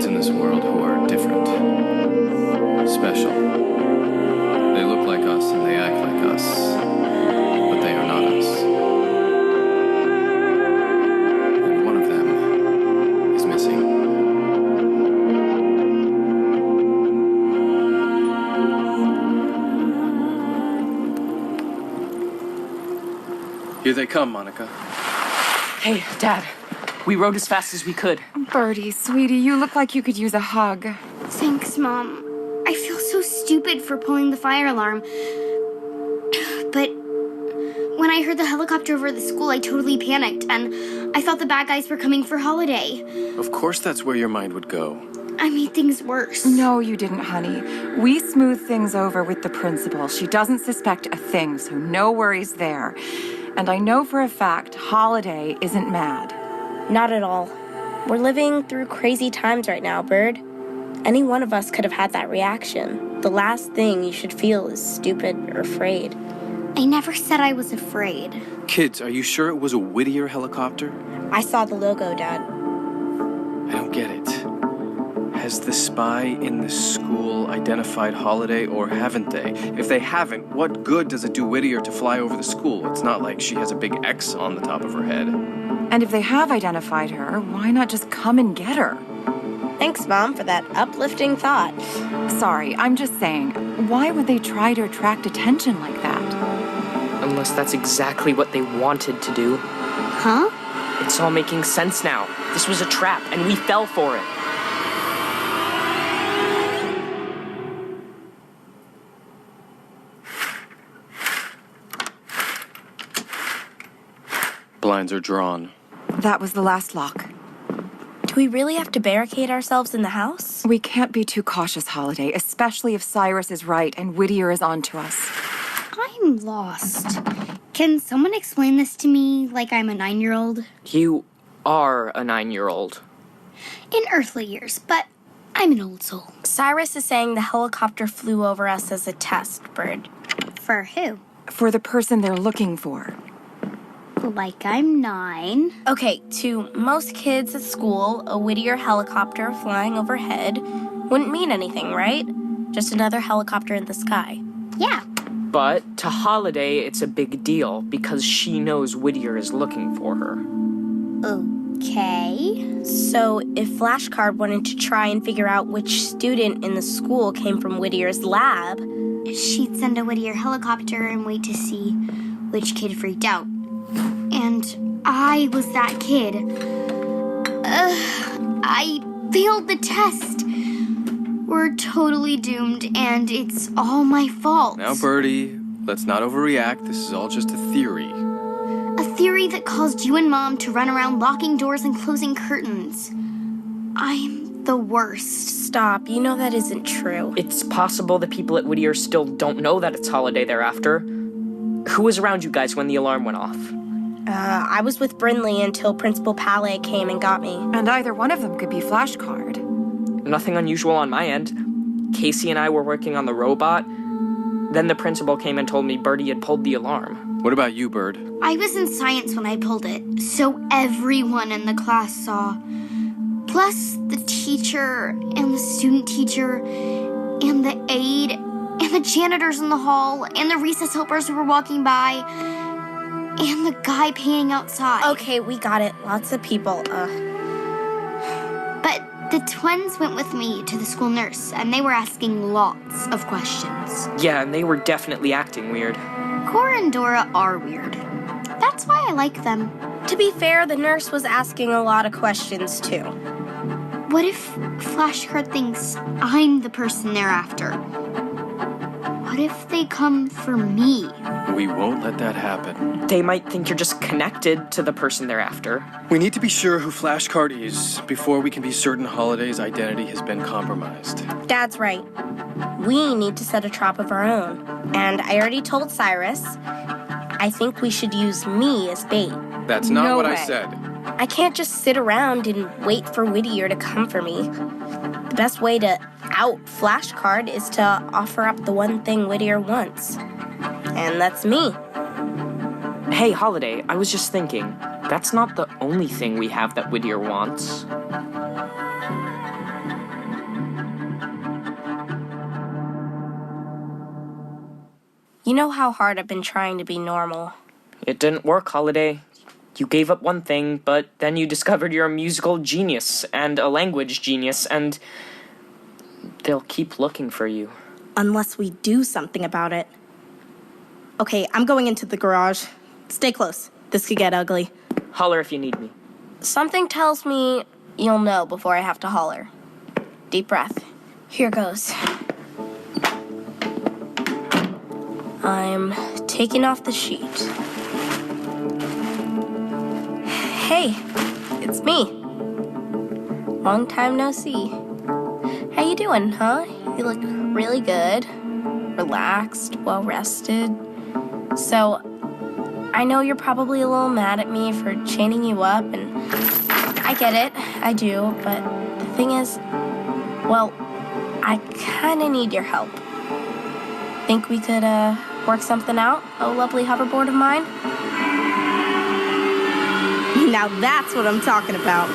in this world who are different, special. They look like us and they act like us, but they are not us. And one of them is missing. Here they come, Monica. Hey, Dad. We rode as fast as we could. Birdie, sweetie, you look like you could use a hug. Thanks, Mom. I feel so stupid for pulling the fire alarm. But when I heard the helicopter over the school, I totally panicked, and I thought the bad guys were coming for Holiday. Of course that's where your mind would go. I made things worse. No, you didn't, honey. We smoothed things over with the principal. She doesn't suspect a thing, so no worries there. And I know for a fact Holiday isn't mad. Not at all. We're living through crazy times right now, Bird. Any one of us could have had that reaction. The last thing you should feel is stupid or afraid. I never said I was afraid. Kids, are you sure it was a Whittier helicopter? I saw the logo, Dad. I don't get it. Has the spy in the school identified Holiday, or haven't they? If they haven't, what good does it do Whittier to fly over the school? It's not like she has a big X on the top of her head. And if they have identified her, why not just come and get her? Thanks, Mom, for that uplifting thought. Sorry, I'm just saying, why would they try to attract attention like that? Unless that's exactly what they wanted to do. Huh? It's all making sense now. This was a trap, and we fell for it. Blinds are drawn. That was the last lock. Do we really have to barricade ourselves in the house? We can't be too cautious, Holiday, especially if Cyrus is right and Whittier is on to us. I'm lost. Can someone explain this to me like I'm a 9-year-old? You are a 9-year-old. In earthly years, but I'm an old soul. Cyrus is saying the helicopter flew over us as a test, Bird. For who? For the person they're looking for. Like I'm 9. Okay, to most kids at school, a Whittier helicopter flying overhead wouldn't mean anything, right? Just another helicopter in the sky. Yeah. But to Holiday, it's a big deal because she knows Whittier is looking for her. Okay. So if Flashcard wanted to try and figure out which student in the school came from Whittier's lab, She'd send a Whittier helicopter and wait to see which kid freaked out. And I was that kid. I failed the test. We're totally doomed, and it's all my fault. Now, Birdie, let's not overreact. This is all just a theory. A theory that caused you and Mom to run around locking doors and closing curtains. I'm the worst. stop. You know that isn't true. It's possible the people at Whittier still don't know that it's Holiday they're after. Who was around you guys when the alarm went off? I was with Brinley until Principal Palais came and got me. And either one of them could be Flashcard. Nothing unusual on my end. Casey and I were working on the robot. Then the principal came and told me Birdie had pulled the alarm. What about you, Bird? I was in science when I pulled it, so everyone in the class saw. Plus the teacher and the student teacher and the aide and the janitors in the hall and the recess helpers who were walking by and the guy paying outside. Okay, we got it. Lots of people. But the twins went with me to the school nurse, and they were asking lots of questions. Yeah, and they were definitely acting weird. Cora and Dora are weird. That's why I like them. To be fair, the nurse was asking a lot of questions, too. What if Flashcard thinks I'm the person they're after? What if they come for me? We won't let that happen. They might think you're just connected to the person they're after. We need to be sure who Flashcard is before we can be certain Holiday's identity has been compromised. Dad's right. We need to set a trap of our own. And I already told Cyrus, I think we should use me as bait. That's not No what way. I said. I can't just sit around and wait for Whittier to come for me. The best way to out Flashcard is to offer up the one thing Whittier wants. And that's me. Hey, Holiday, I was just thinking, that's not the only thing we have that Whittier wants. You know how hard I've been trying to be normal. It didn't work, Holiday. You gave up one thing, but then you discovered you're a musical genius and a language genius, and they'll keep looking for you. Unless we do something about it. Okay, I'm going into the garage. Stay close. This could get ugly. Holler if you need me. Something tells me you'll know before I have to holler. Deep breath. Here goes. I'm taking off the sheet. Hey, it's me. Long time no see. How you doing, huh? You look really good. Relaxed, well rested. So, I know you're probably a little mad at me for chaining you up, and I get it, I do, but the thing is, well, I kinda need your help. Think we could, work something out, oh lovely hoverboard of mine? Now that's what I'm talking about.